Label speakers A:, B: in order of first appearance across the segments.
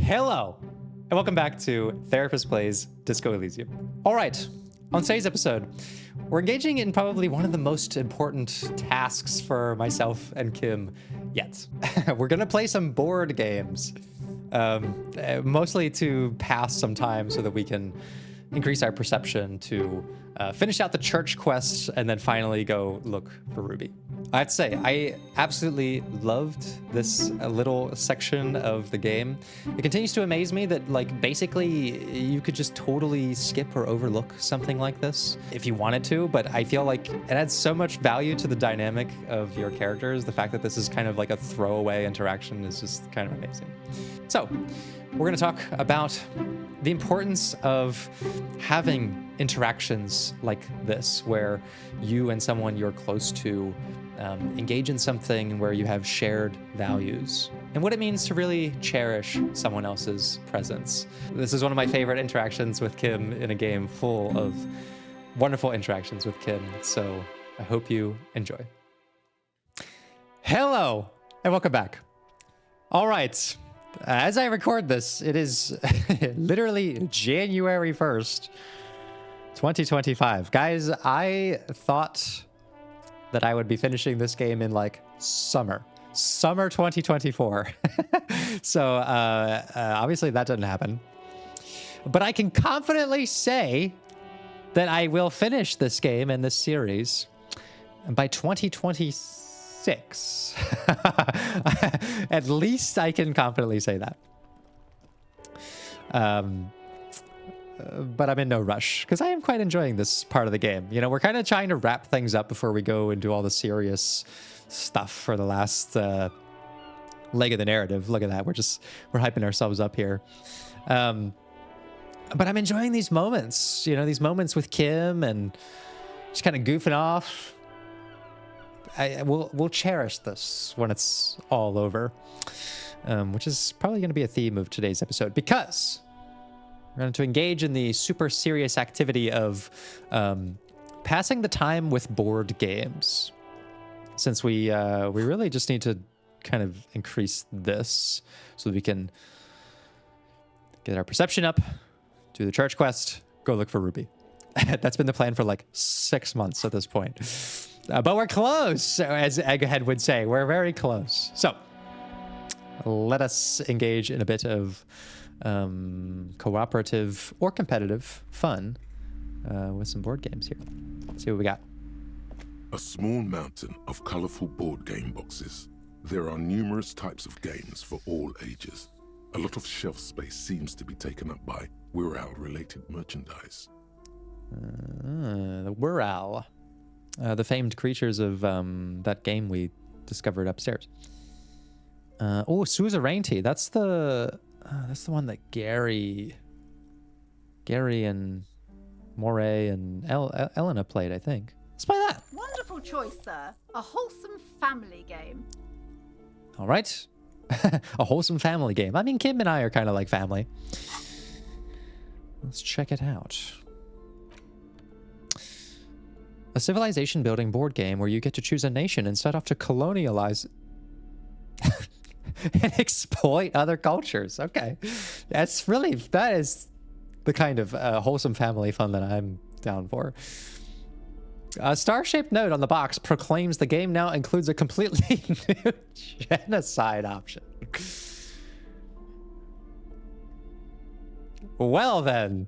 A: Hello, and welcome back to Therapist Plays Disco Elysium. All right, on today's episode, we're engaging in probably one of the most important tasks for myself and Kim yet. We're gonna play some board games, mostly to pass some time so that we can increase our perception to finish out the church quest and then finally go look for Ruby. I have to say, I absolutely loved this little section of the game. It continues to amaze me that, like, basically you could just totally skip or overlook something like this if you wanted to, but I feel like it adds so much value to the dynamic of your characters. The fact that this is kind of like a throwaway interaction is just kind of amazing. So, we're going to talk about the importance of having interactions like this, where you and someone you're close to engage in something where you have shared values, and what it means to really cherish someone else's presence. This is one of my favorite interactions with Kim in a game full of wonderful interactions with Kim, so I hope you enjoy. Hello, and welcome back. All right. As I record this, it is literally January 1st, 2025. Guys, I thought that I would be finishing this game in like summer 2024. So obviously that didn't happen. But I can confidently say that I will finish this game and this series by 2026. At least I can confidently say that. But I'm in no rush because I am quite enjoying this part of the game. You know, we're kind of trying to wrap things up before we go and do all the serious stuff for the last leg of the narrative. Look at that. We're hyping ourselves up here. But I'm enjoying these moments, you know, these moments with Kim and just kind of goofing off. We'll cherish this when it's all over, which is probably going to be a theme of today's episode, because we're going to engage in the super serious activity of passing the time with board games. Since we really just need to kind of increase this so that we can get our perception up, do the church quest, go look for Ruby. That's been the plan for like 6 months at this point. But we're close, as Egghead would say. We're very close. So let us engage in a bit of cooperative or competitive fun with some board games here. Let's see what we got.
B: A small mountain of colorful board game boxes. There are numerous types of games for all ages. A lot of shelf space seems to be taken up by Wirral-related merchandise.
A: The Wirral. The famed creatures of that game we discovered upstairs. Oh, Suzerainty. That's the one that Gary and Moray and Elena played, I think. Let's play that.
C: Wonderful choice, sir. A wholesome family game.
A: All right. A wholesome family game. I mean, Kim and I are kind of like family. Let's check it out. A civilization building board game where you get to choose a nation and set off to colonialize and exploit other cultures. Okay. That is the kind of wholesome family fun that I'm down for. A star-shaped note on the box proclaims the game now includes a completely new genocide option. Well then.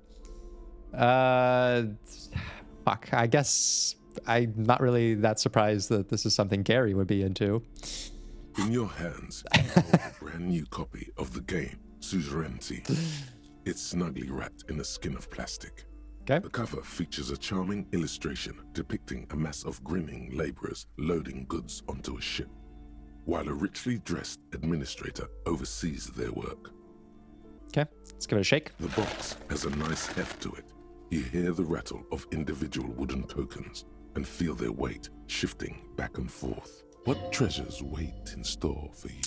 A: Fuck, I guess I'm not really that surprised that this is something Gary would be into.
B: In your hands, you hold a brand new copy of the game, Suzerainty. It's snugly wrapped in a skin of plastic.
A: Okay.
B: The cover features a charming illustration depicting a mass of grinning laborers loading goods onto a ship, while a richly dressed administrator oversees their work.
A: Okay, let's give it a shake.
B: The box has a nice heft to it. You hear the rattle of individual wooden tokens and feel their weight shifting back and forth. What treasures wait in store for you?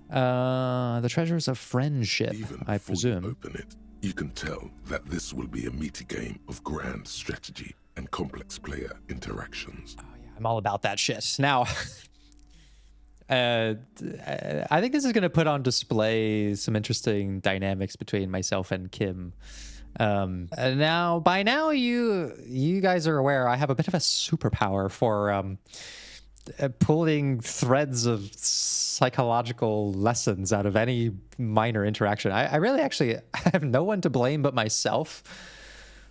A: The treasures of friendship,
B: Even
A: I
B: before
A: presume.
B: you open it, you can tell that this will be a meaty game of grand strategy and complex player interactions.
A: Oh yeah, I'm all about that shit. Now, I think this is going to put on display some interesting dynamics between myself and Kim. Now, by now, you guys are aware I have a bit of a superpower for pulling threads of psychological lessons out of any minor interaction. I really actually have no one to blame but myself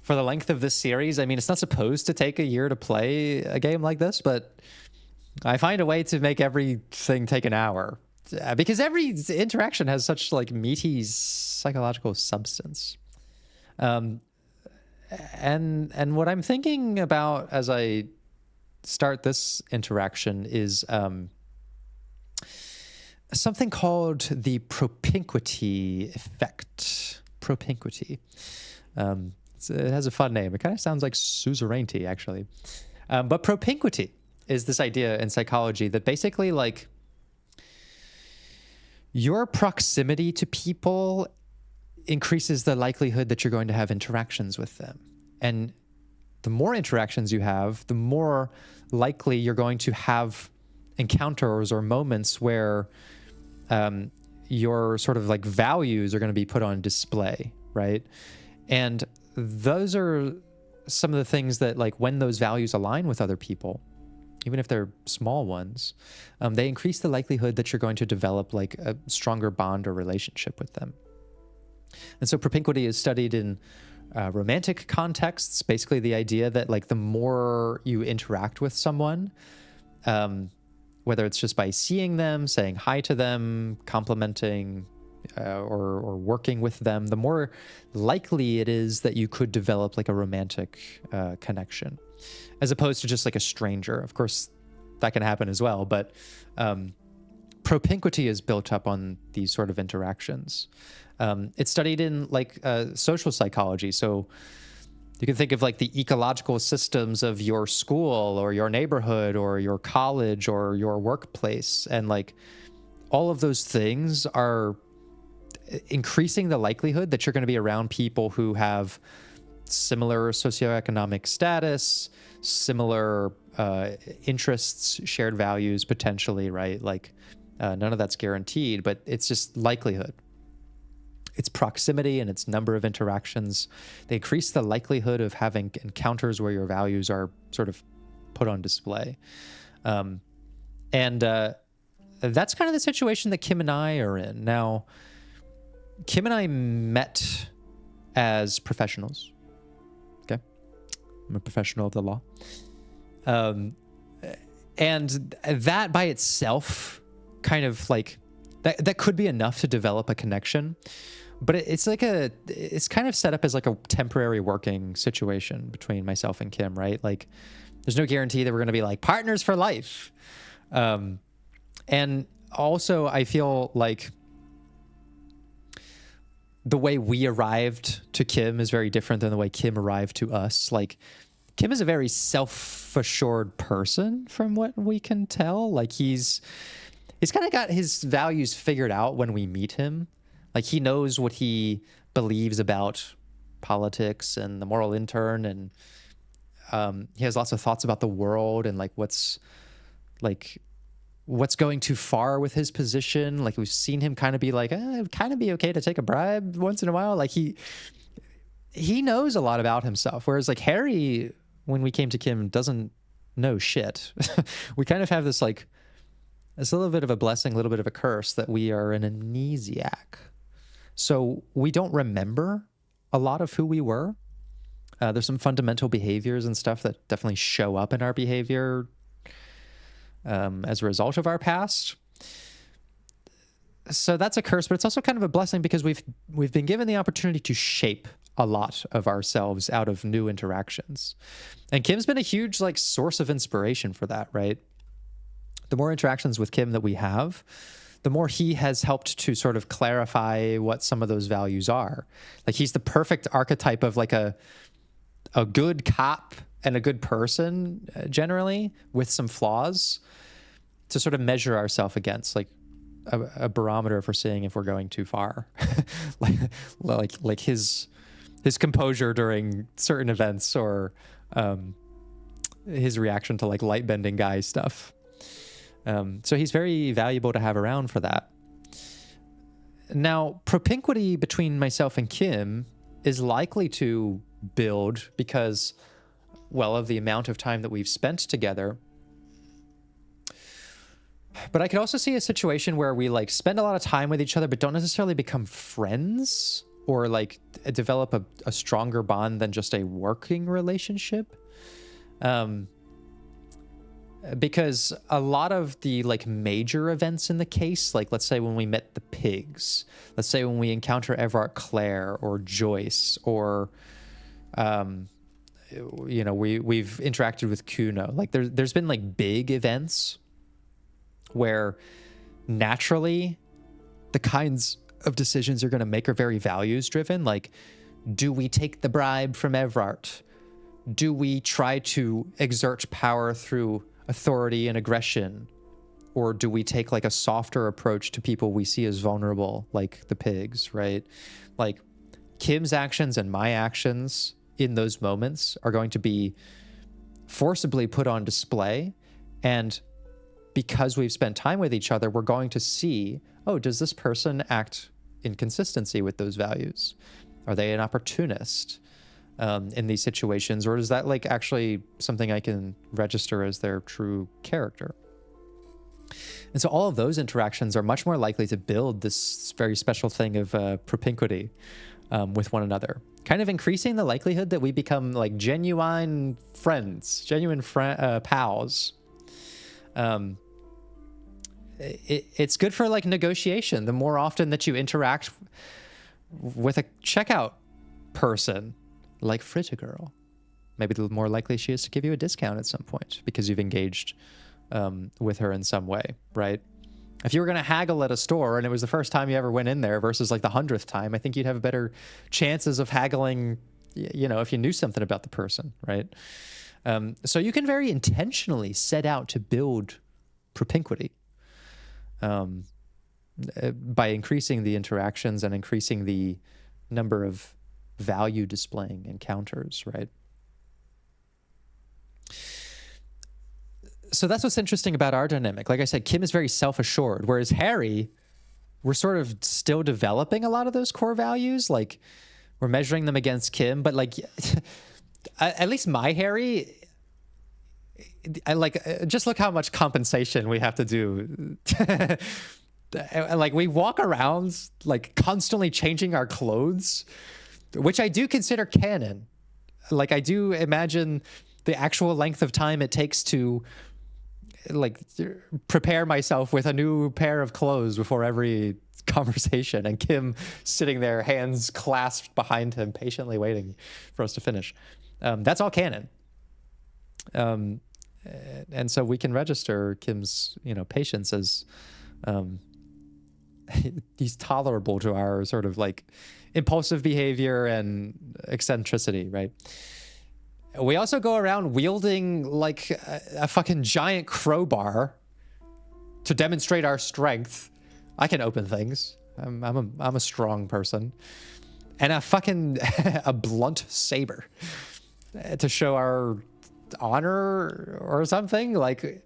A: for the length of this series. I mean, it's not supposed to take a year to play a game like this, but I find a way to make everything take an hour because every interaction has such like meaty psychological substance. And what I'm thinking about as I start this interaction is something called the propinquity effect. Propinquity. It has a fun name. It kind of sounds like Suzerainty, actually. But propinquity is this idea in psychology that basically, like, your proximity to people increases the likelihood that you're going to have interactions with them. And the more interactions you have, the more likely you're going to have encounters or moments where your sort of like values are going to be put on display, right? And those are some of the things that, like, when those values align with other people, even if they're small ones, they increase the likelihood that you're going to develop like a stronger bond or relationship with them. And so propinquity is studied in romantic contexts, basically the idea that like the more you interact with someone, whether it's just by seeing them, saying hi to them, complimenting, or working with them, the more likely it is that you could develop like a romantic connection, as opposed to just like a stranger. Of course, that can happen as well, but propinquity is built up on these sort of interactions. It's studied in like social psychology. So you can think of like the ecological systems of your school or your neighborhood or your college or your workplace. And like all of those things are increasing the likelihood that you're going to be around people who have similar socioeconomic status, similar interests, shared values, potentially, right? Like none of that's guaranteed, but it's just likelihood. Its proximity and its number of interactions, they increase the likelihood of having encounters where your values are sort of put on display. And that's kind of the situation that Kim and I are in. Now, Kim and I met as professionals. Okay. I'm a professional of the law. And that by itself kind of like, that could be enough to develop a connection. But it's kind of set up as like a temporary working situation between myself and Kim, right? Like there's no guarantee that we're going to be like partners for life. And also I feel like the way we arrived to Kim is very different than the way Kim arrived to us. Like Kim is a very self-assured person from what we can tell. Like he's kind of got his values figured out when we meet him. Like he knows what he believes about politics and the moral intern, and he has lots of thoughts about the world and like what's going too far with his position. Like we've seen him kind of be like, it'd kind of be okay to take a bribe once in a while. Like he knows a lot about himself, whereas like Harry, when we came to Kim, doesn't know shit. We kind of have this like, it's a little bit of a blessing, a little bit of a curse that we are an amnesiac. So we don't remember a lot of who we were. There's some fundamental behaviors and stuff that definitely show up in our behavior as a result of our past. So that's a curse, but it's also kind of a blessing because we've been given the opportunity to shape a lot of ourselves out of new interactions. And Kim's been a huge like source of inspiration for that, right? The more interactions with Kim that we have, the more he has helped to sort of clarify what some of those values are. Like he's the perfect archetype of like a good cop and a good person, generally, with some flaws to sort of measure ourselves against, like a barometer for seeing if we're going too far. like his composure during certain events or his reaction to like light bending guy stuff. So he's very valuable to have around for that. Now, propinquity between myself and Kim is likely to build because, well, of the amount of time that we've spent together. But I could also see a situation where we like spend a lot of time with each other, but don't necessarily become friends or like develop a stronger bond than just a working relationship. Because a lot of the like major events in the case, like let's say when we met the pigs, let's say when we encounter Everard Clare or Joyce, or you know, we've interacted with Kuno. Like there's been like big events where naturally the kinds of decisions you're going to make are very values driven. Like, do we take the bribe from Everard? Do we try to exert power through authority and aggression? Or do we take like a softer approach to people we see as vulnerable, like the pigs, right? Like Kim's actions and my actions in those moments are going to be forcibly put on display. And because we've spent time with each other, we're going to see, oh, does this person act in consistency with those values? Are they an opportunist in these situations? Or is that like actually something I can register as their true character? And so all of those interactions are much more likely to build this very special thing of propinquity with one another, kind of increasing the likelihood that we become like genuine friends, genuine pals. It's good for like negotiation. The more often that you interact with a checkout person like Fritta Girl, maybe the more likely she is to give you a discount at some point because you've engaged with her in some way, right? If you were going to haggle at a store and it was the first time you ever went in there versus like the 100th time, I think you'd have better chances of haggling, you know, if you knew something about the person, right? So you can very intentionally set out to build propinquity by increasing the interactions and increasing the number of value displaying encounters, right? So that's what's interesting about our dynamic. Like I said, Kim is very self-assured, whereas Harry, we're sort of still developing a lot of those core values. Like we're measuring them against Kim, but like at least my Harry, I like just look how much compensation we have to do. Like we walk around like constantly changing our clothes, which I do consider canon. Like I do imagine the actual length of time it takes to like prepare myself with a new pair of clothes before every conversation, and Kim sitting there, hands clasped behind him, patiently waiting for us to finish. That's all canon. And so we can register Kim's, you know, patience as he's tolerable to our sort of like impulsive behavior and eccentricity, right? We also go around wielding like a fucking giant crowbar to demonstrate our strength. I can open things. I'm a strong person. And a fucking a blunt saber to show our honor or something. Like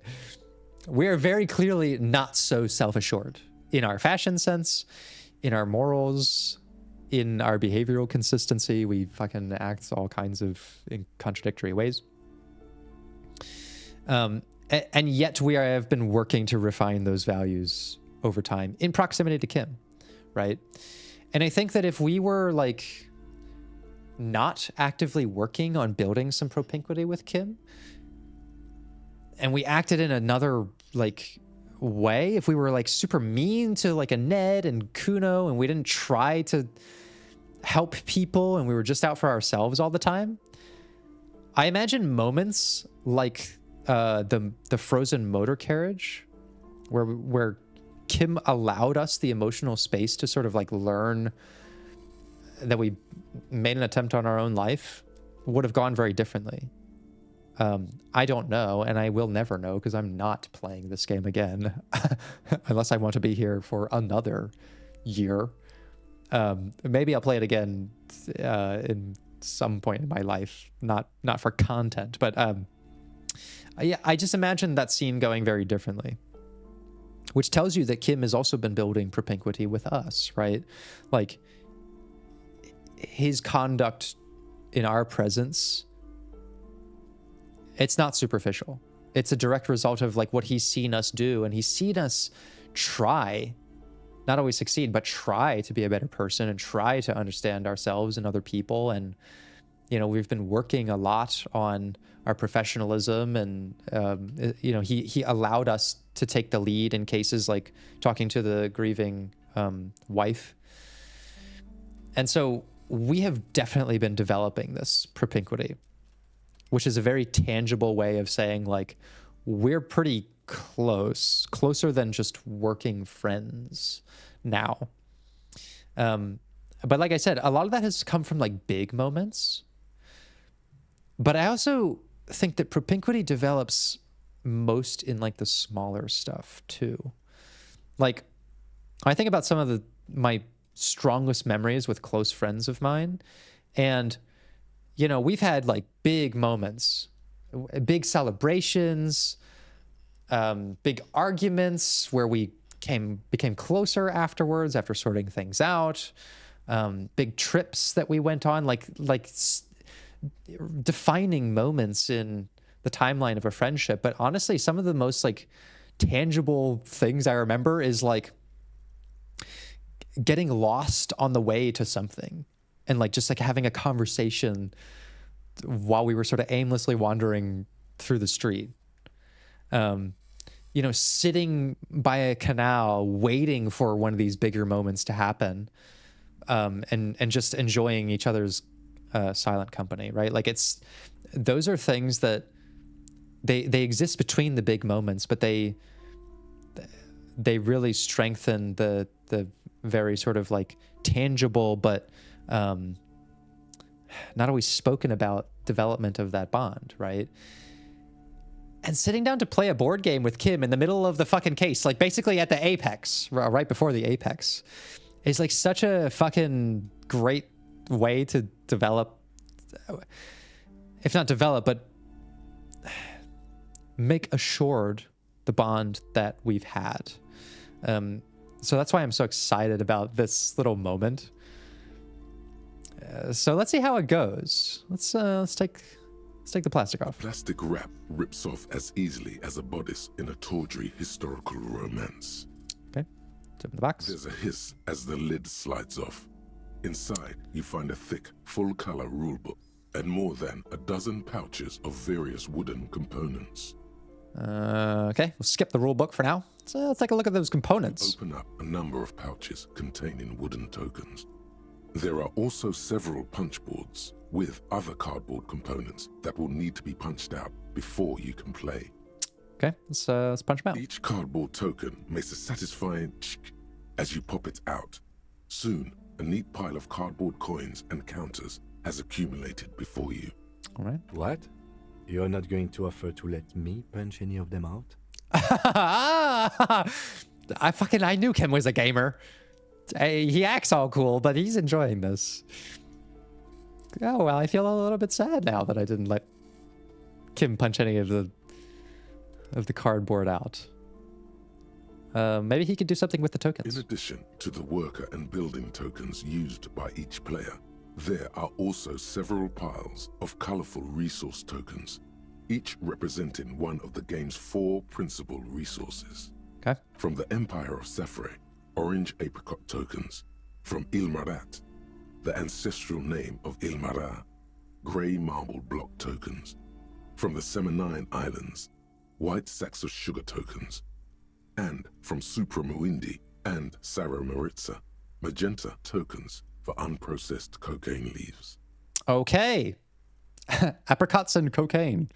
A: we are very clearly not so self-assured in our fashion sense, in our morals, in our behavioral consistency. We fucking act all kinds of in contradictory ways. And yet we have been working to refine those values over time in proximity to Kim, right? And I think that if we were like not actively working on building some propinquity with Kim, and we acted in another like way, if we were like super mean to like a Ned and Kuno and we didn't try to help people and we were just out for ourselves all the time, I imagine moments like the frozen motor carriage where Kim allowed us the emotional space to sort of like learn that we made an attempt on our own life would have gone very differently. I don't know, and I will never know because I'm not playing this game again unless I want to be here for another year. Maybe I'll play it again in some point in my life, not for content, but yeah, I just imagine that scene going very differently. which tells you that Kim has also been building propinquity with us, right? Like, his conduct in our presence, it's not superficial. It's a direct result of like what he's seen us do, and he's seen us try, not always succeed, but try to be a better person and try to understand ourselves and other people. And, you know, we've been working a lot on our professionalism, and, you know, he allowed us to take the lead in cases like talking to the grieving wife. And so we have definitely been developing this propinquity, which is a very tangible way of saying like, we're pretty close, closer than just working friends now. But like I said, a lot of that has come from like big moments. But I also think that propinquity develops most in like the smaller stuff too. Like, I think about some of my strongest memories with close friends of mine, and you know, we've had like big moments, big celebrations, big arguments where we became closer afterwards after sorting things out, big trips that we went on, like defining moments in the timeline of a friendship. But honestly, some of the most like tangible things I remember is like getting lost on the way to something, and like just like having a conversation while we were sort of aimlessly wandering through the street. You know, sitting by a canal waiting for one of these bigger moments to happen, and just enjoying each other's silent company, right? Like, those are things that they exist between the big moments, but they really strengthen the very sort of like tangible but not always spoken about development of that bond, right? And sitting down to play a board game with Kim in the middle of the fucking case, like basically at the apex, right before the apex, is like such a fucking great way to develop, if not develop, but make assured the bond that we've had. So that's why I'm so excited about this little moment. So let's see how it goes. Let's take the plastic off.
B: Plastic wrap rips off as easily as a bodice in a tawdry historical romance.
A: Okay, open the box.
B: There's a hiss as the lid slides off. Inside, you find a thick, full-color rulebook and more than a dozen pouches of various wooden components.
A: Okay, we'll skip the rule book for now. So let's take a look at those components.
B: Open up a number of pouches containing wooden tokens. There are also several punch boards with other cardboard components that will need to be punched out before you can play.
A: Okay, let's punch them out.
B: Each cardboard token makes a satisfying tsk as you pop it out. Soon, a neat pile of cardboard coins and counters has accumulated before you.
A: All right.
D: What? You're not going to offer to let me punch any of them out?
A: I knew Kim was a gamer. He acts all cool, but he's enjoying this. Oh, well, I feel a little bit sad now that I didn't let Kim punch any of the cardboard out. Maybe he could do something with the tokens.
B: In addition to the worker and building tokens used by each player, there are also several piles of colorful resource tokens, each representing one of the game's 4 principal resources.
A: Okay.
B: From the Empire of Safre, orange apricot tokens. From Ilmarat, the ancestral name of Ilmara, gray marble block tokens. From the Seminine Islands, white sacks of sugar tokens. And from Supra Muindi and Sarah Maritza, magenta tokens for unprocessed cocaine leaves.
A: Okay. Apricots and cocaine.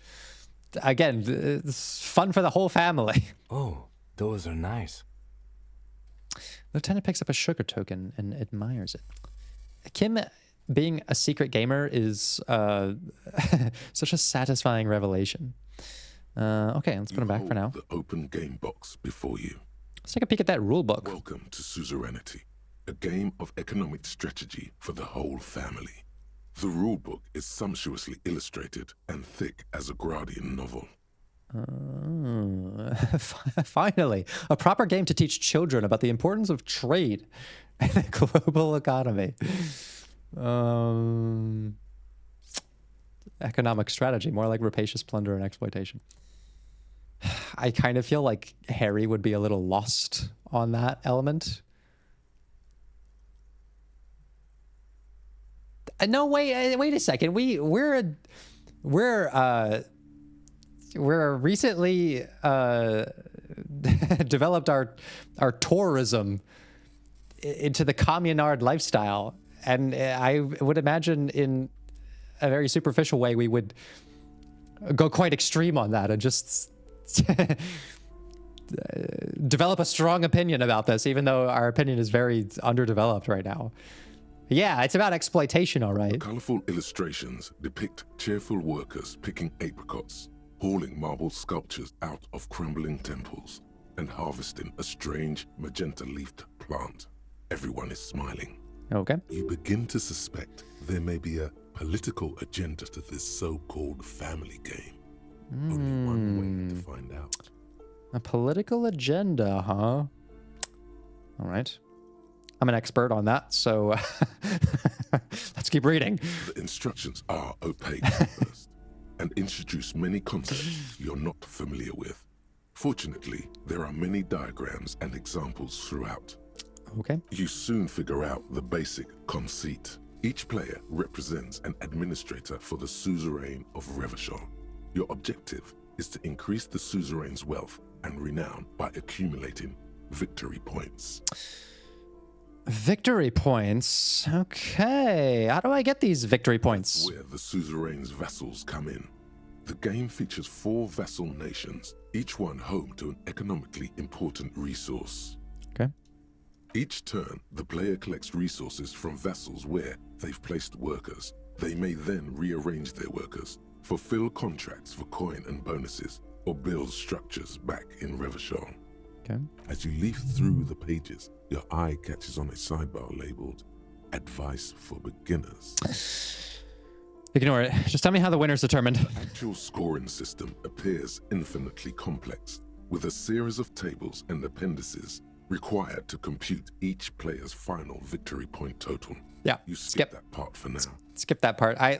A: Again, it's fun for the whole family.
D: Oh, those are nice.
A: Lieutenant picks up a sugar token and admires it. Kim, being a secret gamer, is such a satisfying revelation. Okay, let's put him back for now.
B: The open game box before you.
A: Let's take a peek at that rule book.
B: Welcome to Suzerainty, a game of economic strategy for the whole family. The rulebook is sumptuously illustrated and thick as a Gradian novel.
A: Finally, a proper game to teach children about the importance of trade and the global economy. Economic strategy, more like rapacious plunder and exploitation. I kind of feel like Harry would be a little lost on that element. No, wait a second. We're recently developed our tourism into the communard lifestyle, and I would imagine in a very superficial way we would go quite extreme on that and just develop a strong opinion about this, even though our opinion is very underdeveloped right now. Yeah, it's about exploitation, all right.
B: Colorful illustrations depict cheerful workers picking apricots, hauling marble sculptures out of crumbling temples, and harvesting a strange magenta-leafed plant. Everyone is smiling.
A: Okay.
B: You begin to suspect there may be a political agenda to this so-called family game. Only one way to find out.
A: A political agenda, huh? All right. I'm an expert on that, so let's keep reading.
B: The instructions are opaque at first and introduce many concepts you're not familiar with. Fortunately, there are many diagrams and examples throughout.
A: Okay.
B: You soon figure out the basic conceit. Each player represents an administrator for the suzerain of Revachol. Your objective is to increase the suzerain's wealth and renown by accumulating victory points.
A: Victory points. Okay. How do I get these victory points?
B: Where the suzerain's vassals come in. The game features 4 vassal nations, each one home to an economically important resource.
A: Okay.
B: Each turn, the player collects resources from vassals where they've placed workers. They may then rearrange their workers, fulfill contracts for coin and bonuses, or build structures back in Revachol.
A: Okay.
B: As you leaf through the pages, your eye catches on a sidebar labeled Advice for Beginners.
A: Ignore it. Just tell me how the winner's determined.
B: The actual scoring system appears infinitely complex, with a series of tables and appendices required to compute each player's final victory point total.
A: Yeah.
B: You skip that part for now.
A: Skip that part. I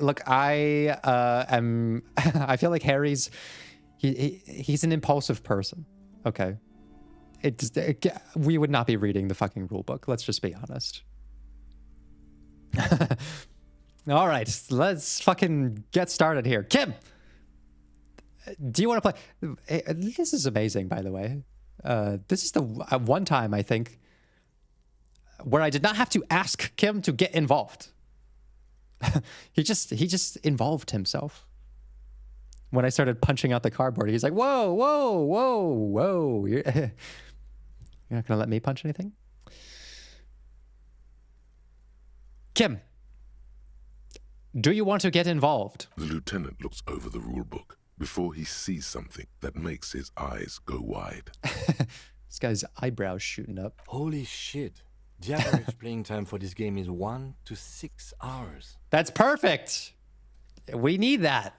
A: am. I feel like Harry's. He's an impulsive person. Okay. We would not be reading the fucking rule book. Let's just be honest. All right, let's fucking get started here. Kim, do you want to play? This is amazing, by the way. This is the one time, I think, where I did not have to ask Kim to get involved. he just involved himself. When I started punching out the cardboard, he's like, whoa, whoa, whoa, whoa. You're not going to let me punch anything? Kim, do you want to get involved?
B: The lieutenant looks over the rulebook before he sees something that makes his eyes go wide.
A: This guy's eyebrows shooting up.
D: Holy shit. The average playing time for this game is 1 to 6 hours.
A: That's perfect. We need that.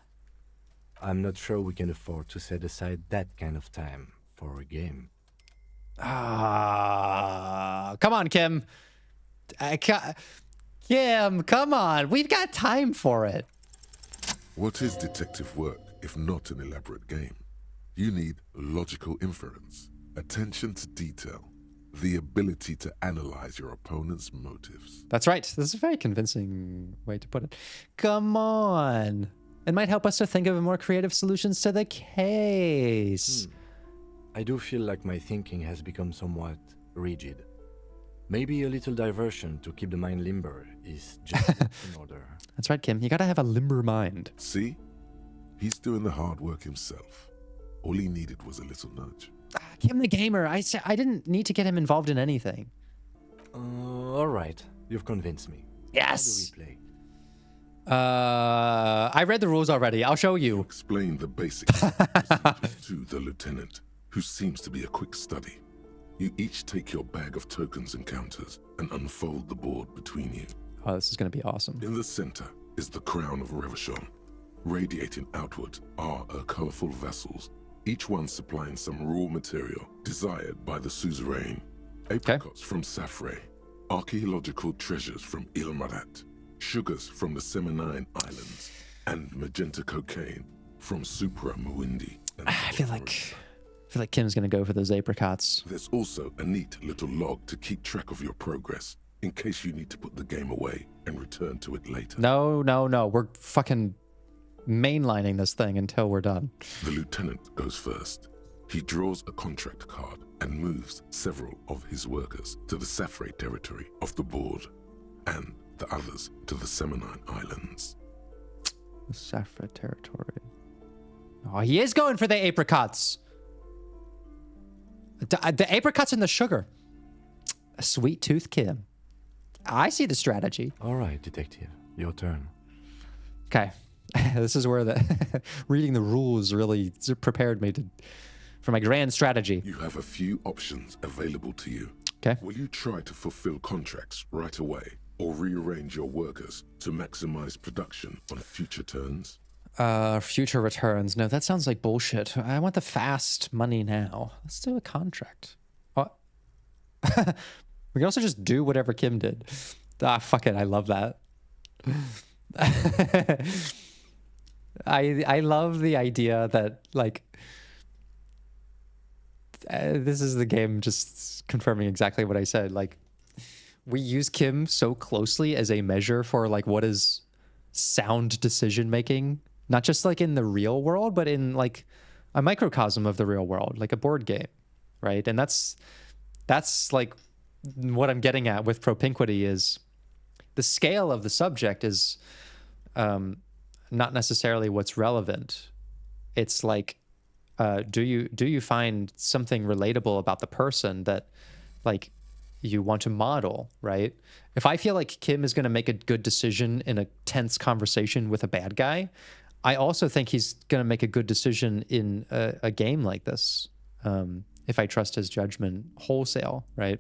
D: I'm not sure we can afford to set aside that kind of time for a game.
A: Come on, Kim. Kim, come on. We've got time for it.
B: What is detective work if not an elaborate game? You need logical inference, attention to detail, the ability to analyze your opponent's motives.
A: That's right. This is a very convincing way to put it. Come on. It might help us to think of more creative solutions to the case.
D: I do feel like my thinking has become somewhat rigid. Maybe a little diversion to keep the mind limber is just in order.
A: That's right, Kim. You gotta have a limber mind.
B: See? He's doing the hard work himself. All he needed was a little nudge.
A: Kim the gamer. I didn't need to get him involved in anything.
D: All right. You've convinced me.
A: Yes.
D: How do we play?
A: I read the rules already. I'll show you.
B: Explain the basic procedures to the lieutenant, who seems to be a quick study. You each take your bag of tokens and counters and unfold the board between you.
A: Oh, this is going to be awesome.
B: In the center is the crown of Revachol. Radiating outward are her colorful vessels, each one supplying some raw material desired by the suzerain. Apricots from Safre, archaeological treasures from Ilmarat, sugars from the Seminine Islands, and magenta cocaine from Supra Muindi.
A: I feel like Kim's gonna go for those apricots.
B: There's also a neat little log to keep track of your progress, in case you need to put the game away and return to it later.
A: No. We're fucking mainlining this thing until we're done.
B: The lieutenant goes first. He draws a contract card and moves several of his workers to the Safre territory of the board, and the others to the Seminine Islands.
A: The Safra territory. Oh, he is going for the apricots. The apricots and the sugar. A sweet tooth Kim. I see the strategy.
D: All right, detective, your turn.
A: Okay. This is where the reading the rules really prepared me for my grand strategy.
B: You have a few options available to you.
A: Okay.
B: Will you try to fulfill contracts right away, or rearrange your workers to maximize production on future turns?
A: Future returns. No, that sounds like bullshit. I want the fast money now. Let's do a contract. What? We can also just do whatever Kim did. Ah, fuck it. I love that. I love the idea that, like, this is the game just confirming exactly what I said. Like, we use Kim so closely as a measure for, like, what is sound decision making, not just like in the real world, but in like a microcosm of the real world, like a board game, right? And that's like what I'm getting at with propinquity is the scale of the subject is not necessarily what's relevant. It's like, do you find something relatable about the person that, like, you want to model, right? If I feel like Kim is going to make a good decision in a tense conversation with a bad guy, I also think he's going to make a good decision in a game like this, if I trust his judgment wholesale, right?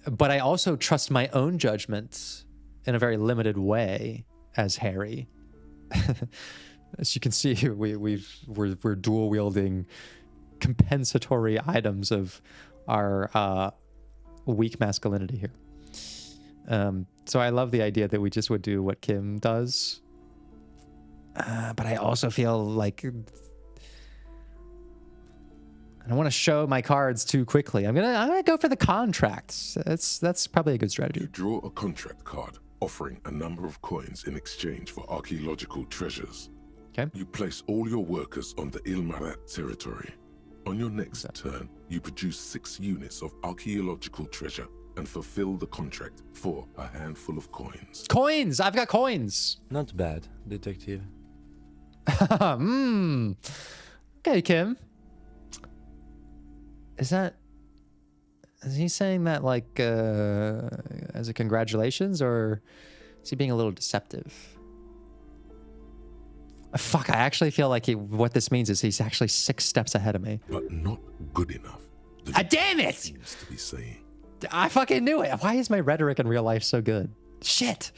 A: But I also trust my own judgment in a very limited way as Harry. As you can see, we're dual wielding compensatory items of our weak masculinity here. So I love the idea that we just would do what Kim does. But I also feel like I don't want to show my cards too quickly. I'm gonna go for the contracts. That's probably a good
B: You
A: strategy.
B: draw a contract card offering a number of coins in exchange for archaeological treasures.
A: Okay.
B: You place all your workers on the Ilmarat territory. On your next turn, you produce 6 units of archaeological treasure and fulfill the contract for a handful of coins.
A: Coins! I've got coins!
D: Not bad, detective.
A: Okay, Kim. Is he saying that, like, as a congratulations, or is he being a little deceptive? Fuck, I actually feel like what this means is he's actually 6 steps ahead of me.
B: But not good enough.
A: Damn it!
B: Seems to be saying.
A: I fucking knew it. Why is my rhetoric in real life so good? Shit.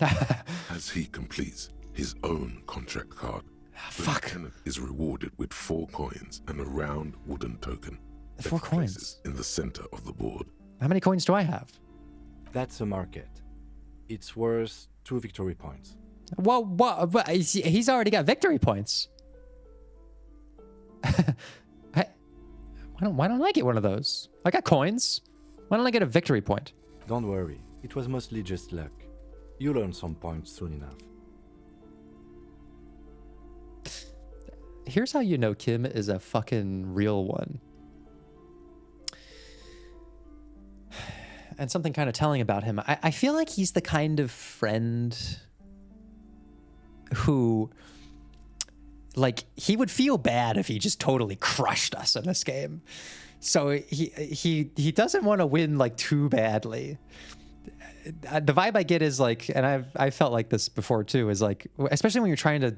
B: As he completes his own contract card, the
A: Fuck.
B: lieutenant is rewarded with 4 coins and a round wooden token. that
A: 4
B: he places
A: coins.
B: in the center of the board.
A: How many coins do I have?
D: That's a market. It's worth 2 victory points.
A: Whoa, what? He's already got victory points. Why don't I get one of those? I got coins. Why don't I get a victory point?
D: Don't worry, it was mostly just luck. You'll earn some points soon enough.
A: Here's how you know Kim is a fucking real one. And something kind of telling about him. I feel like he's the kind of friend who, like, he would feel bad if he just totally crushed us in this game. So he doesn't want to win, like, too badly. The vibe I get is, like, and I felt like this before too, is like, especially when you're trying to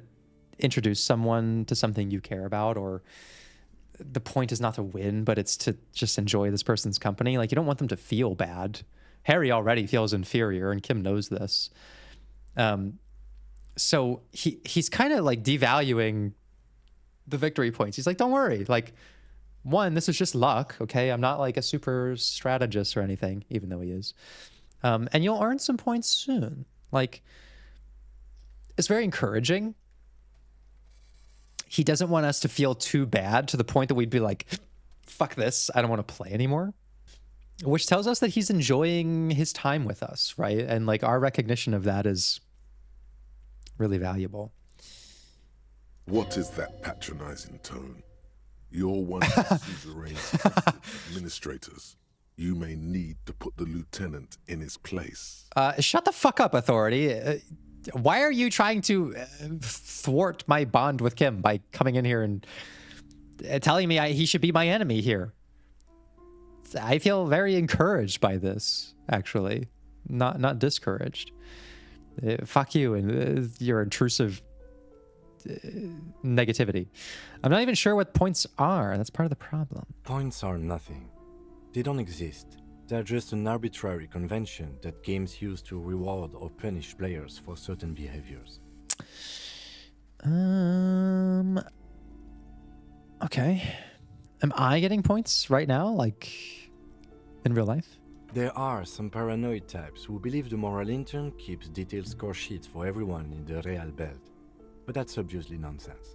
A: introduce someone to something you care about, or the point is not to win, but it's to just enjoy this person's company. Like, you don't want them to feel bad. Harry already feels inferior, and Kim knows this. So he's kind of like devaluing the victory points. He's like, don't worry. Like, one, this is just luck, okay? I'm not like a super strategist or anything, even though he is. And you'll earn some points soon. Like, it's very encouraging. He doesn't want us to feel too bad to the point that we'd be like, fuck this, I don't want to play anymore. Which tells us that he's enjoying his time with us, right? And like our recognition of that is really valuable.
B: What is that patronizing tone? You're one of the Suzerainty administrators. You may need to put the lieutenant in his place.
A: Shut the fuck up, Authority. Why are you trying to thwart my bond with Kim by coming in here and telling me he should be my enemy here? I feel very encouraged by this, actually. Not discouraged. Fuck you and your intrusive negativity. I'm not even sure what points are. That's part of the problem.
D: Points are nothing. They don't exist. They're just an arbitrary convention that games use to reward or punish players for certain behaviors.
A: Okay. Am I getting points right now, like in real life?
D: There are some paranoid types who believe the moral intern keeps detailed score sheets for everyone in the Real Belt. But that's obviously nonsense.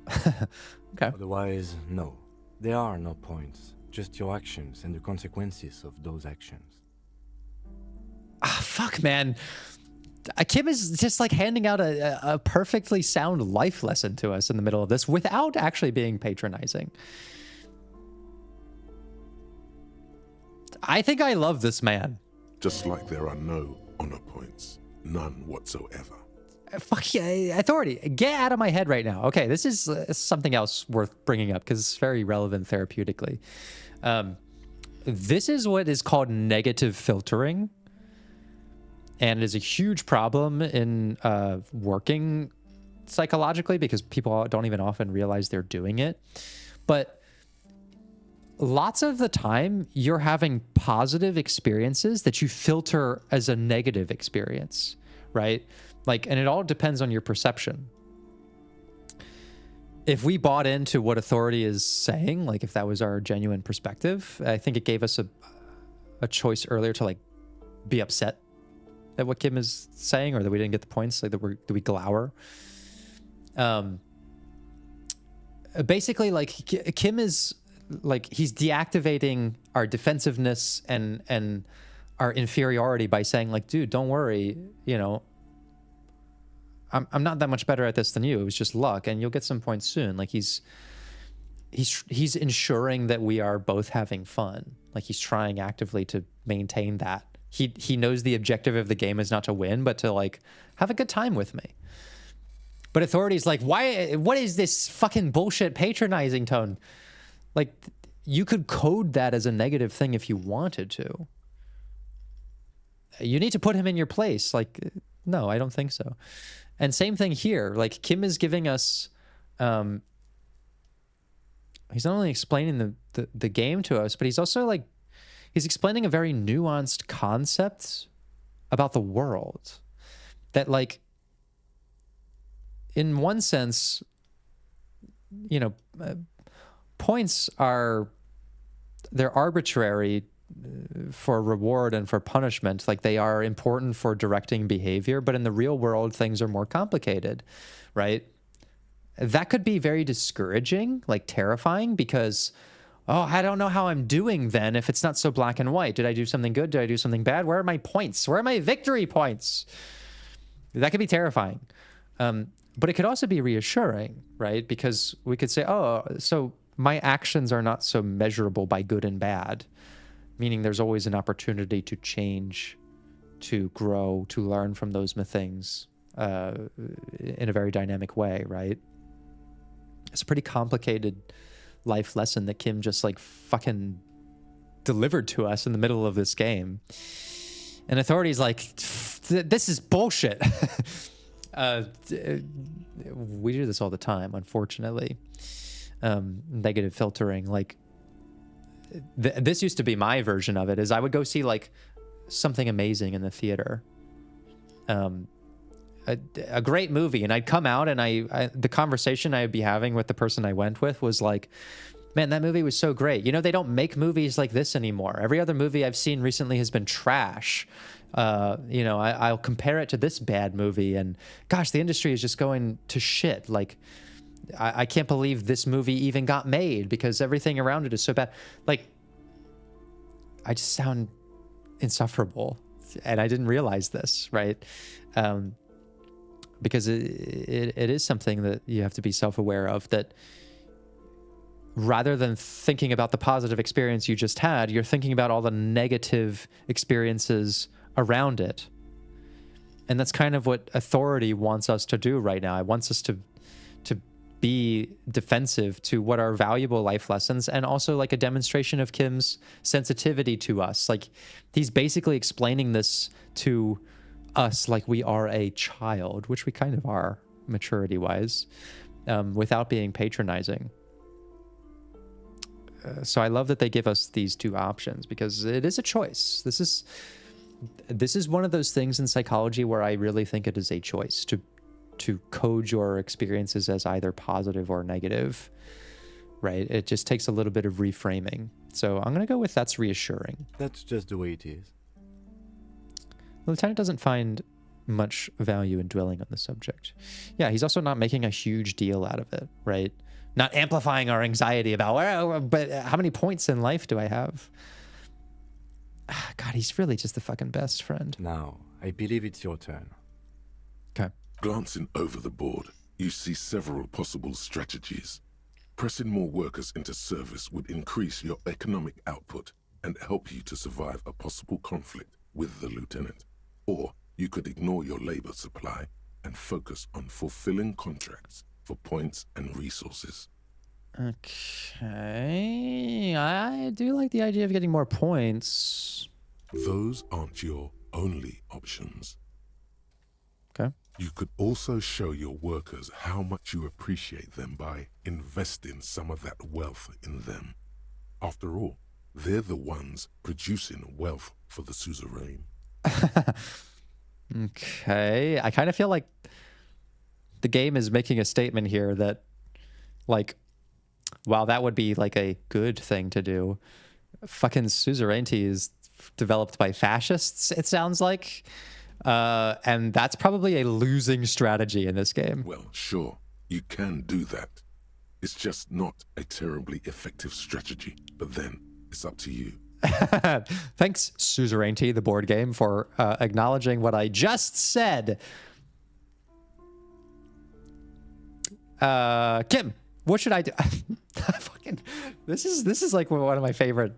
A: Okay.
D: Otherwise, no. There are no points. Just your actions and the consequences of those actions.
A: Fuck, man. Kim is just like handing out a perfectly sound life lesson to us in the middle of this without actually being patronizing. I think I love this man.
B: Just like there are no honor points. None whatsoever.
A: Fuck yeah, Authority, get out of my head right now. Okay, this is something else worth bringing up because it's very relevant therapeutically. This is what is called negative filtering. And it is a huge problem in working psychologically because people don't even often realize they're doing it. But lots of the time, you're having positive experiences that you filter as a negative experience, right? Like, and it all depends on your perception. If we bought into what Authority is saying, like if that was our genuine perspective, I think it gave us a choice earlier to like be upset at what Kim is saying, or that we didn't get the points, like that we glower. Basically, like Kim is like, he's deactivating our defensiveness and our inferiority by saying like, dude, don't worry, you know, I'm not that much better at this than you. It was just luck, and you'll get some points soon. Like he's ensuring that we are both having fun. Like he's trying actively to maintain that. He knows the objective of the game is not to win, but to like have a good time with me. But Authority's like, why? What is this fucking bullshit patronizing tone? Like you could code that as a negative thing if you wanted to. You need to put him in your place. Like, no, I don't think so. And same thing here. Like Kim is giving us, he's not only explaining the game to us, but he's also like, he's explaining a very nuanced concept about the world that like, in one sense, you know, points they're arbitrary for reward and for punishment. Like they are important for directing behavior, but in the real world, things are more complicated, right? That could be very discouraging, like terrifying, because, oh, I don't know how I'm doing then if it's not so black and white. Did I do something good? Did I do something bad? Where are my points? Where are my victory points? That could be terrifying. But it could also be reassuring, right? Because we could say, oh, so my actions are not so measurable by good and bad, meaning there's always an opportunity to change, to grow, to learn from those things in a very dynamic way, right? It's a pretty complicated life lesson that Kim just like fucking delivered to us in the middle of this game. And Authority's like, this is bullshit. We do this all the time, unfortunately. Negative filtering, like this used to be my version of it, is I would go see like something amazing in the theater, a great movie, and I'd come out and the conversation I'd be having with the person I went with was like, man, that movie was so great. You know, they don't make movies like this anymore. Every other movie I've seen recently has been trash. You know, I'll compare it to this bad movie, and gosh, the industry is just going to shit. Like, I can't believe this movie even got made because everything around it is so bad. Like, I just sound insufferable, and I didn't realize this, right? Because it is something that you have to be self-aware of, that rather than thinking about the positive experience you just had, you're thinking about all the negative experiences around it. And that's kind of what authority wants us to do right now. It wants us to be defensive to what are valuable life lessons, and also like a demonstration of Kim's sensitivity to us. Like, he's basically explaining this to us like we are a child, which we kind of are maturity-wise, without being patronizing. So I love that they give us these two options, because it is a choice. This is one of those things in psychology where I really think it is a choice to code your experiences as either positive or negative, right? It just takes a little bit of reframing. So I'm going to go with that's reassuring.
D: That's just the way it is.
A: The lieutenant doesn't find much value in dwelling on the subject. Yeah, he's also not making a huge deal out of it, right? Not amplifying our anxiety about, well, but how many points in life do I have? God, he's really just the fucking best friend.
D: Now, I believe it's your turn.
A: Okay.
B: Glancing over the board, you see several possible strategies. Pressing more workers into service would increase your economic output and help you to survive a possible conflict with the lieutenant. Or you could ignore your labor supply and focus on fulfilling contracts for points and resources.
A: Okay. I do like the idea of getting more points.
B: Those aren't your only options.
A: Okay.
B: You could also show your workers how much you appreciate them by investing some of that wealth in them. After all, they're the ones producing wealth for the suzerain.
A: Okay. I kind of feel like the game is making a statement here that, like, while that would be like a good thing to do, fucking Suzerainty is developed by fascists, it sounds like. And that's probably a losing strategy in this game.
B: Well, sure, you can do that. It's just not a terribly effective strategy, but then it's up to you.
A: Thanks, Suzerainty, the board game, for acknowledging what I just said. Kim, what should I do? Fucking, this is like one of my favorite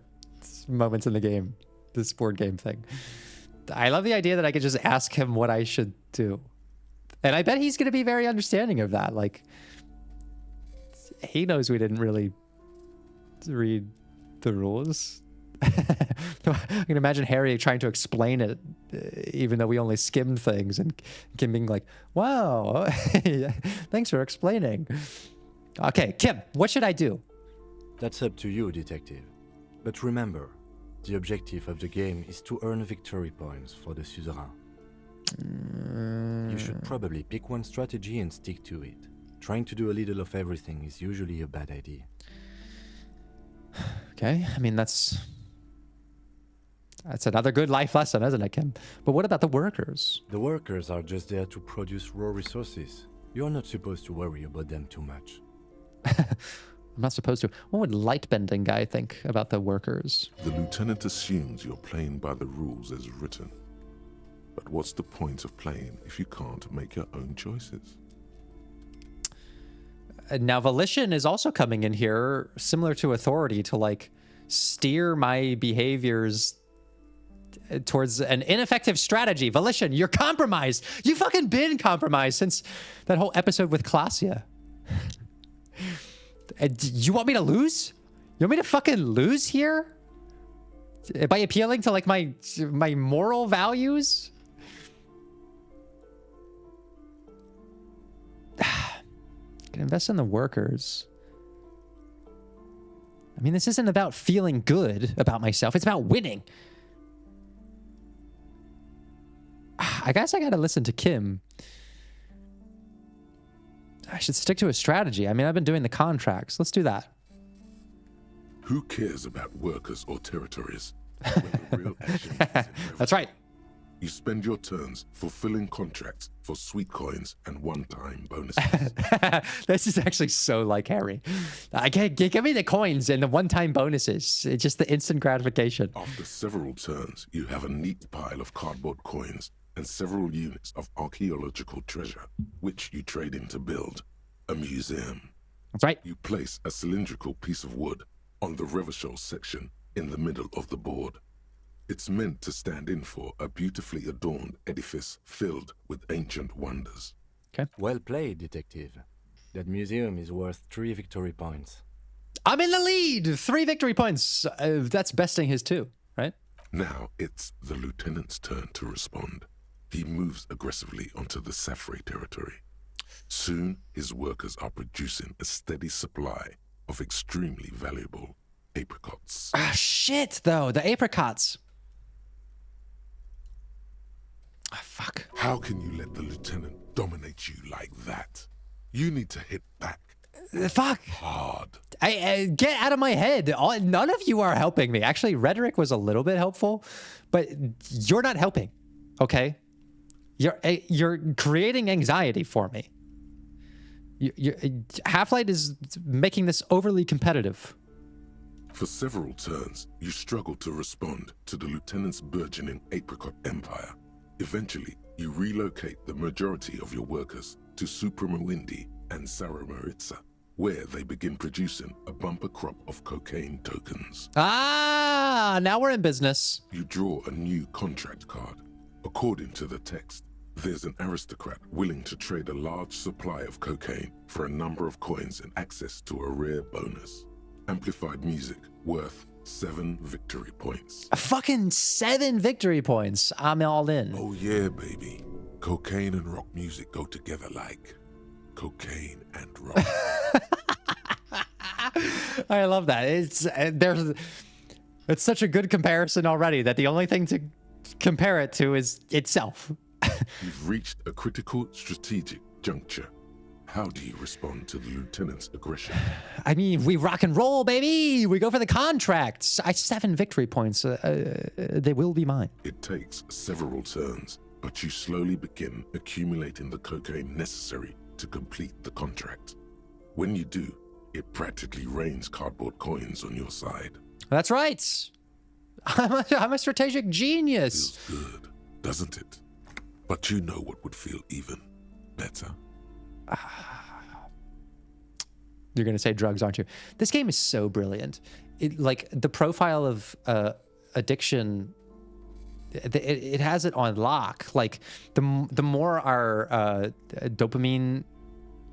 A: moments in the game, this board game thing. I love the idea that I could just ask him what I should do. And I bet he's going to be very understanding of that. Like, he knows we didn't really read the rules. I can imagine Harry trying to explain it, even though we only skimmed things, and Kim being like, wow, thanks for explaining. Okay, Kim, what should I do?
D: That's up to you, detective. But remember, the objective of the game is to earn victory points for the suzerain. You should probably pick one strategy and stick to it. Trying to do a little of everything is usually a bad idea.
A: Okay, I mean, that's another good life lesson, isn't it, Kim? But what about the workers?
D: The workers are just there to produce raw resources. You're not supposed to worry about them too much.
A: I'm not supposed to. What would Lightbending guy think about the workers?
B: The lieutenant assumes you're playing by the rules as written. But what's the point of playing if you can't make your own choices?
A: Now, Volition is also coming in here, similar to Authority, to like steer my behaviors towards an ineffective strategy. Volition, you're compromised. You fucking been compromised since that whole episode with Klasia. You want me to lose? You want me to fucking lose here? By appealing to like my moral values? Can invest in the workers. I mean, this isn't about feeling good about myself. It's about winning. I guess I gotta listen to Kim. should stick to a strategy. I mean, I've been doing the contracts. Let's do that.
B: Who cares about workers or territories when the real action is in revenue?
A: That's right.
B: You spend your turns fulfilling contracts for sweet coins and one-time bonuses.
A: This is actually so like Harry. Give me the coins and the one-time bonuses. It's just the instant gratification.
B: After several turns, you have a neat pile of cardboard coins and several units of archaeological treasure, which you trade in to build a museum.
A: That's right.
B: You place a cylindrical piece of wood on the Revachol section in the middle of the board. It's meant to stand in for a beautifully adorned edifice filled with ancient wonders.
A: Okay.
D: Well played, detective. That museum is worth 3 victory points.
A: I'm in the lead. 3 victory points. That's besting his 2, right?
B: Now it's the lieutenant's turn to respond. He moves aggressively onto the Safre territory. Soon, his workers are producing a steady supply of extremely valuable apricots.
A: Ah, shit, though. The apricots. Ah, fuck.
B: How can you let the lieutenant dominate you like that? You need to hit back
A: Fuck.
B: hard.
A: I get out of my head. None of you are helping me. Actually, rhetoric was a little bit helpful, but you're not helping. Okay, you're creating anxiety for me. Half-Light is making this overly competitive.
B: For several turns, you struggle to respond to the lieutenant's burgeoning apricot empire. Eventually, you relocate the majority of your workers to Supremawindi and Saramaritsa, where they begin producing a bumper crop of cocaine tokens.
A: Ah, now we're in business.
B: You draw a new contract card. According to the text, there's an aristocrat willing to trade a large supply of cocaine for a number of coins and access to a rare bonus. Amplified music worth 7 victory points.
A: A fucking 7 victory points. I'm all in.
B: Oh yeah, baby. Cocaine and rock music go together like cocaine and rock.
A: I love that. It's such a good comparison already that the only thing to compare it to is itself.
B: You've reached a critical strategic juncture. How do you respond to the lieutenant's aggression?
A: I mean, we rock and roll, baby. We go for the contracts. 7 victory points. They will be mine.
B: It takes several turns, but you slowly begin accumulating the cocaine necessary to complete the contract. When you do, it practically rains cardboard coins on your side.
A: That's right. I'm a strategic genius.
B: Feels good, doesn't it? But you know what would feel even better?
A: You're going to say drugs, aren't you? This game is so brilliant. Like the profile of addiction, it has it on lock. Like the more our dopamine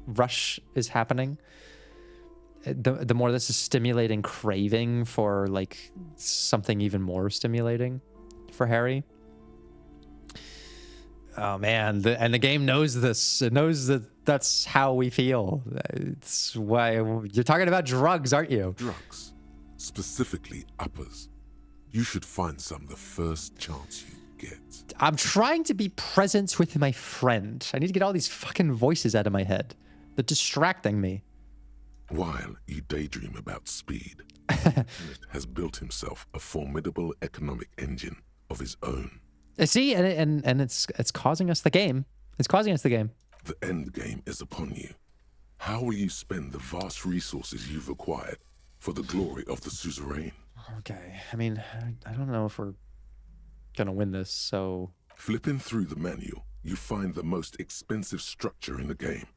A: rush is happening, the more this is stimulating craving for like something even more stimulating for Harry. Oh man, and the game knows this. It knows that that's how we feel. It's why you're talking about drugs, aren't you?
B: Drugs, specifically uppers. You should find some the first chance you get.
A: I'm trying to be present with my friend. I need to get all these fucking voices out of my head. They're distracting me.
B: While you daydream about speed, Kenneth has built himself a formidable economic engine of his own.
A: See, and it's causing us the game. It's causing us the game.
B: The end game is upon you. How will you spend the vast resources you've acquired for the glory of the suzerain?
A: Okay, I mean, I don't know if we're gonna win this, so...
B: Flipping through the manual, you find the most expensive structure in the game.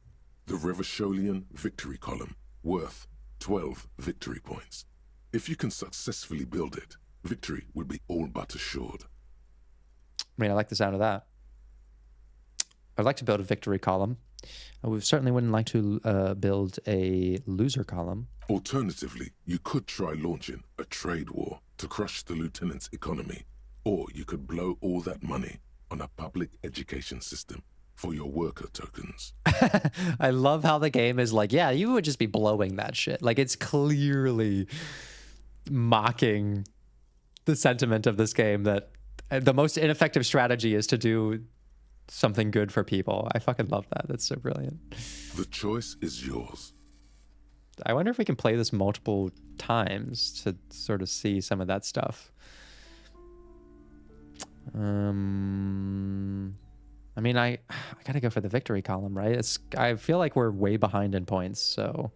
B: The Revacholian victory column, worth 12 victory points. If you can successfully build it, victory will be all but assured.
A: I mean, I like the sound of that. I'd like to build a victory column. We certainly wouldn't like to build a loser column.
B: Alternatively, you could try launching a trade war to crush the lieutenant's economy, or you could blow all that money on a public education system for your worker tokens.
A: I love how the game is like, yeah, you would just be blowing that shit. Like, it's clearly mocking the sentiment of this game that the most ineffective strategy is to do something good for people. I fucking love that. That's so brilliant.
B: The choice is yours.
A: I wonder if we can play this multiple times to sort of see some of that stuff. I mean, I gotta go for the victory column, right? I feel like we're way behind in points, so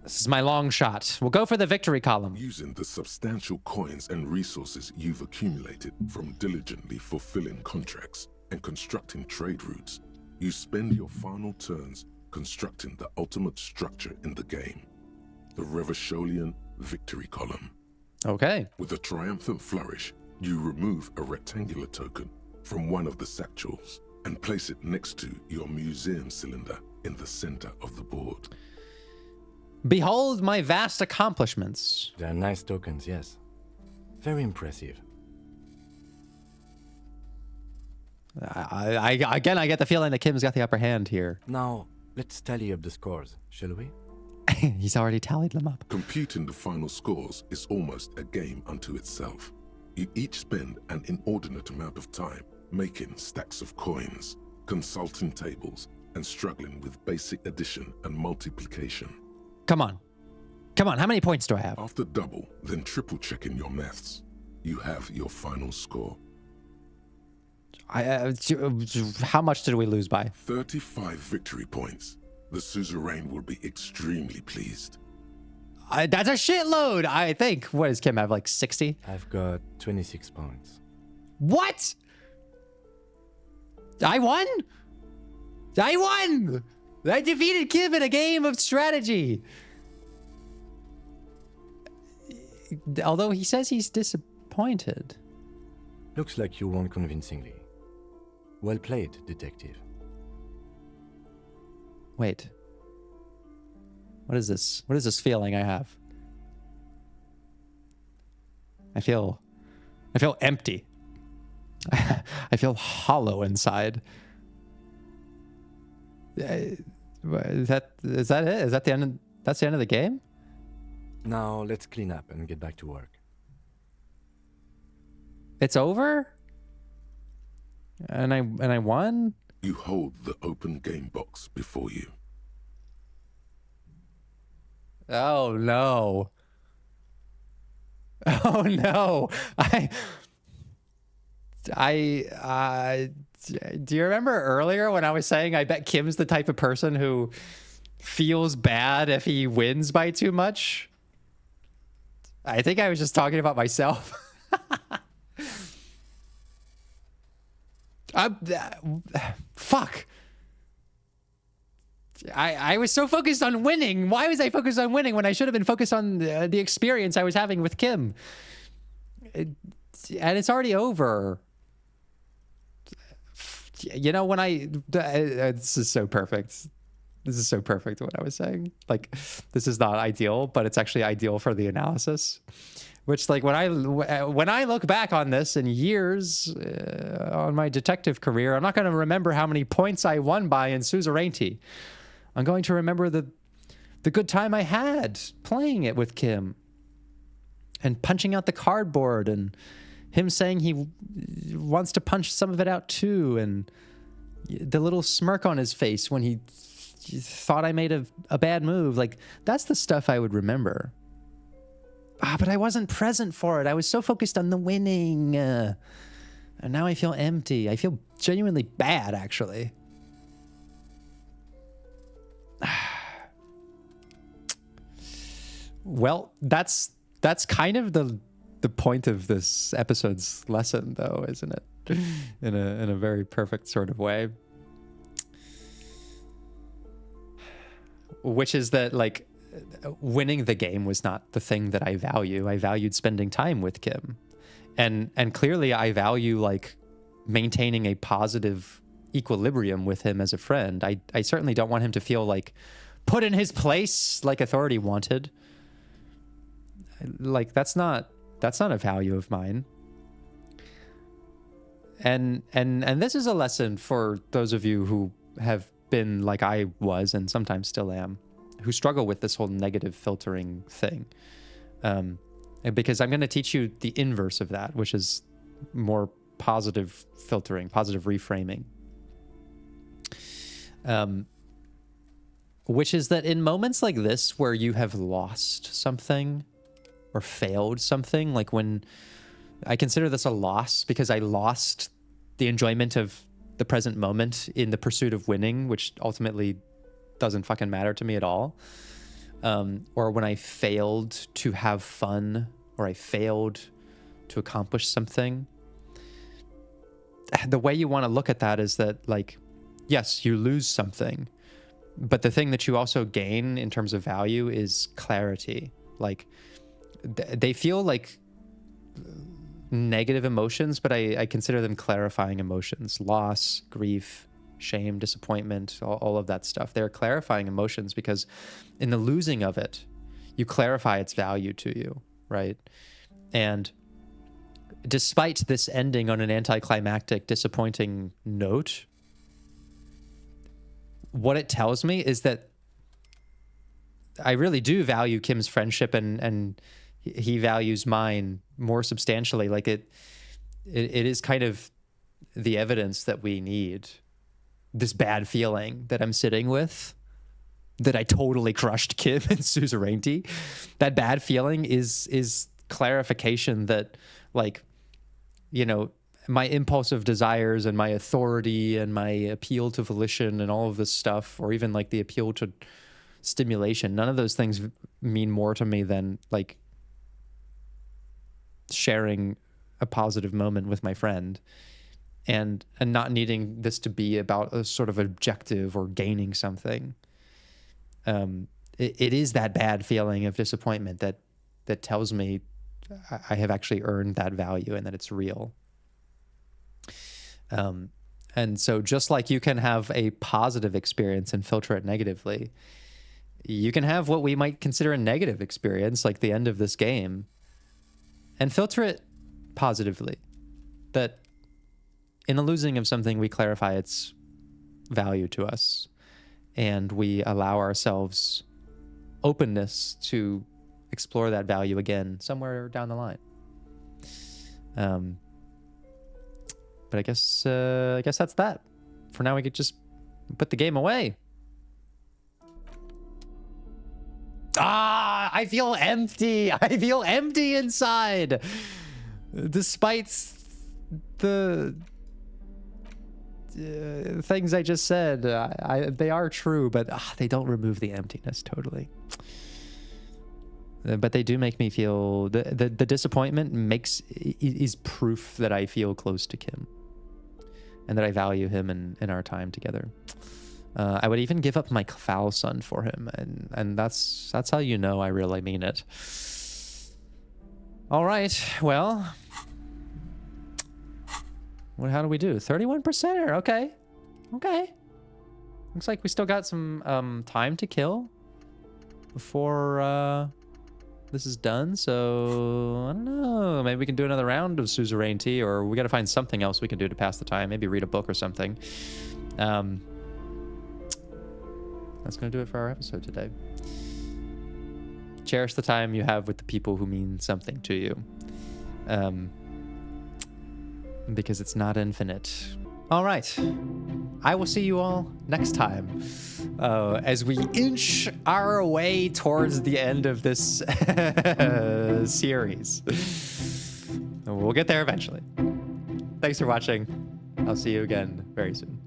A: this is my long shot. We'll go for the victory column.
B: Using the substantial coins and resources you've accumulated from diligently fulfilling contracts and constructing trade routes, you spend your final turns constructing the ultimate structure in the game, the Revacholian victory column.
A: Okay.
B: With a triumphant flourish, you remove a rectangular token from one of the satchels and place it next to your museum cylinder in the center of the board.
A: Behold my vast accomplishments.
D: They are nice tokens, yes. Very impressive.
A: I get the feeling that Kim's got the upper hand here.
D: Now, let's tally up the scores, shall we?
A: He's already tallied them up.
B: Computing the final scores is almost a game unto itself. You each spend an inordinate amount of time making stacks of coins, consulting tables, and struggling with basic addition and multiplication.
A: Come on. How many points do I have?
B: After double, then triple checking your maths, you have your final score.
A: How much did we lose by?
B: 35 victory points. The Suzerain will be extremely pleased.
A: That's a shitload, I think. What does Kim have, like 60?
D: I've got 26 points.
A: What? I won? I defeated Kim in a game of strategy. Although he says he's disappointed.
D: Looks like you won convincingly. Well played, detective.
A: Wait. What is this? What is this feeling I have? I feel empty. I feel hollow inside. Is that it? Is that the end? That's the end of the game?
D: Now let's clean up and get back to work.
A: It's over? And I won?
B: You hold the open game box before you.
A: Oh no. Oh no. Do you remember earlier when I was saying I bet Kim's the type of person who feels bad if he wins by too much? I think I was just talking about myself. Fuck. I was so focused on winning. Why was I focused on winning when I should have been focused on the experience I was having with Kim? And it's already over. You know, when this is so perfect. This is so perfect what I was saying. Like, this is not ideal, but it's actually ideal for the analysis. Which, like, when I look back on this in years on my detective career, I'm not going to remember how many points I won by in Suzerainty. I'm going to remember the good time I had playing it with Kim and punching out the cardboard and him saying he wants to punch some of it out too, and the little smirk on his face when he thought I made a bad move. Like, that's the stuff I would remember. But I wasn't present for it. I was so focused on the winning. And now I feel empty. I feel genuinely bad, actually. Well, that's kind of the point of this episode's lesson, though, isn't it? In a very perfect sort of way. Which is that, like, winning the game was not the thing that I value. I valued spending time with Kim. And clearly I value, like, maintaining a positive equilibrium with him as a friend. I certainly don't want him to feel, like, put in his place like Authority wanted. Like, that's not a value of mine. And this is a lesson for those of you who have been like I was and sometimes still am, who struggle with this whole negative filtering thing. Because I'm going to teach you the inverse of that, which is more positive filtering, positive reframing. Which is that in moments like this where you have lost something or failed something, like when I consider this a loss because I lost the enjoyment of the present moment in the pursuit of winning, which ultimately doesn't fucking matter to me at all. Or when I failed to have fun, or I failed to accomplish something. The way you want to look at that is that, like, yes, you lose something, but the thing that you also gain in terms of value is clarity. Like, they feel like negative emotions, but I consider them clarifying emotions. Loss, grief, shame, disappointment, all of that stuff. They're clarifying emotions because in the losing of it, you clarify its value to you, right? And despite this ending on an anticlimactic, disappointing note, what it tells me is that I really do value Kim's friendship, and he values mine more substantially. Like it is kind of the evidence that we need. This bad feeling that I'm sitting with, that I totally crushed Kim and Suzerainty. That bad feeling is clarification that, like, you know, my impulsive desires and my authority and my appeal to volition and all of this stuff, or even like the appeal to stimulation, none of those things mean more to me than like sharing a positive moment with my friend and not needing this to be about a sort of objective or gaining something. It is that bad feeling of disappointment that tells me I have actually earned that value and that it's real. And so just like you can have a positive experience and filter it negatively, you can have what we might consider a negative experience, like the end of this game, and filter it positively. That in the losing of something, we clarify its value to us, and we allow ourselves openness to explore that value again somewhere down the line. But I guess that's that. For now, we could just put the game away. Ah, I feel empty. I feel empty inside. Despite the things I just said, they are true, but they don't remove the emptiness totally. But they do make me feel the disappointment is proof that I feel close to Kim, and that I value him in our time together. I would even give up my foul son for him, and that's how you know I really mean it. All right, well, how do we do? 31%. Okay. Looks like we still got some time to kill before this is done. So I don't know. Maybe we can do another round of Suzerainty, or we got to find something else we can do to pass the time. Maybe read a book or something. That's going to do it for our episode today. Cherish the time you have with the people who mean something to you. Because it's not infinite. All right. I will see you all next time as we inch our way towards the end of this series. We'll get there eventually. Thanks for watching. I'll see you again very soon.